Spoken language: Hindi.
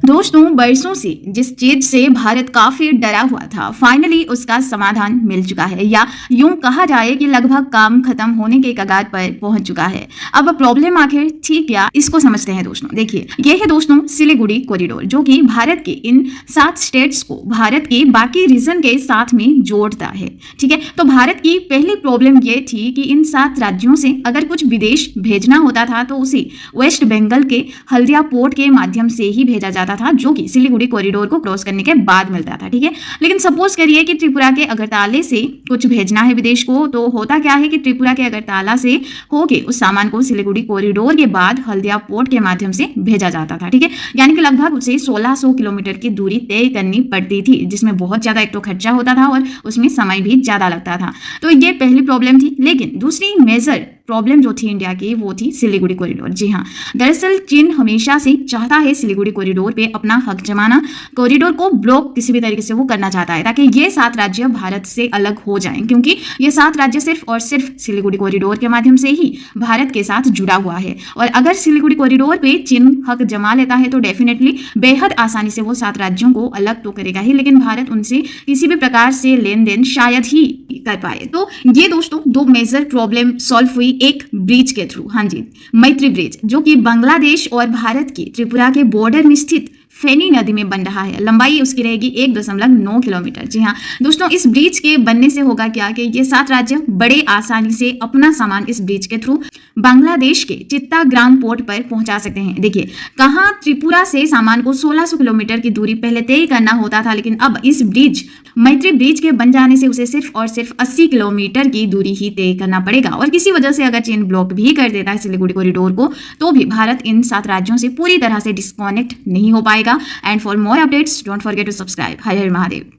दोस्तों, बरसों से जिस चीज से भारत काफी डरा हुआ था, फाइनली उसका समाधान मिल चुका है, या यूं कहा जाए कि लगभग काम खत्म होने के कगार पर पहुंच चुका है। अब प्रॉब्लम आखिर थी क्या, इसको समझते हैं दोस्तों। देखिए, ये है दोस्तों सिलीगुड़ी कॉरिडोर, जो कि भारत के इन 7 स्टेट्स को भारत के बाकी रीजन के साथ में जोड़ता है। ठीक है, तो भारत की पहली प्रॉब्लम ये थी कि इन 7 राज्यों से अगर कुछ विदेश भेजना होता था तो उसी वेस्ट बंगाल के हल्दिया पोर्ट के माध्यम से ही भेजा जाता था, जो कि सिलीगुड़ी कॉरिडोर को क्रॉस करने के बाद मिलता था। ठीक है, लेकिन सपोज करिए कि त्रिपुरा के अगरताले से कुछ भेजना है विदेश को, तो होता क्या है कि त्रिपुरा के अगरताला से होके उस सामान को सिलीगुड़ी कॉरिडोर के बाद हल्दिया पोर्ट के माध्यम से भेजा जाता था। ठीक है, यानी कि लगभग उसे 1600 किलोमीटर की दूरी तय करनी पड़ती थी, जिसमें बहुत ज्यादा एक तो खर्चा होता था और उसमें समय भी ज्यादा लगता था। तो ये पहली प्रॉब्लम थी। लेकिन दूसरी मेजर प्रॉब्लम जो थी इंडिया की, वो थी सिलीगुड़ी कॉरिडोर। जी हाँ, दरअसल चीन हमेशा से चाहता है सिलीगुड़ी कॉरिडोर पे अपना हक जमाना, कॉरिडोर को ब्लॉक किसी भी तरीके से वो करना चाहता है, ताकि ये 7 राज्य भारत से अलग हो जाएं, क्योंकि ये 7 राज्य सिर्फ और सिर्फ सिलीगुड़ी कॉरिडोर के माध्यम से ही भारत के साथ जुड़ा हुआ है। और अगर सिलीगुड़ी कॉरिडोर पे चीन हक जमा लेता है तो डेफिनेटली बेहद आसानी से वो 7 राज्यों को अलग तो करेगा ही, लेकिन भारत उनसे किसी भी प्रकार से लेन देन शायद ही कर पाए। तो ये दोस्तों 2 मेजर प्रॉब्लम सॉल्व हुई एक ब्रिज के थ्रू। हाँ जी, मैत्री ब्रिज, जो कि बांग्लादेश और भारत की त्रिपुरा के बॉर्डर में स्थित फेनी नदी में बन रहा है। लंबाई उसकी रहेगी 1.9 किलोमीटर। जी हाँ दोस्तों, इस ब्रिज के बनने से होगा क्या कि ये 7 राज्य बड़े आसानी से अपना सामान इस ब्रिज के थ्रू बांग्लादेश के चित्ताग्राम पोर्ट पर पहुंचा सकते हैं। देखिए, कहाँ त्रिपुरा से सामान को 1600 किलोमीटर की दूरी पहले तय करना होता था, लेकिन अब इस ब्रिज मैत्री ब्रिज के बन जाने से उसे सिर्फ और सिर्फ 80 किलोमीटर की दूरी ही तय करना पड़ेगा। और किसी वजह से अगर चीन ब्लॉक भी कर देता है सिलीगुड़ी कॉरिडोर को, तो भी भारत इन 7 राज्यों से पूरी तरह से डिस्कनेक्ट नहीं हो पाएगा। And for more updates, don't forget to subscribe. Har Har Mahadev.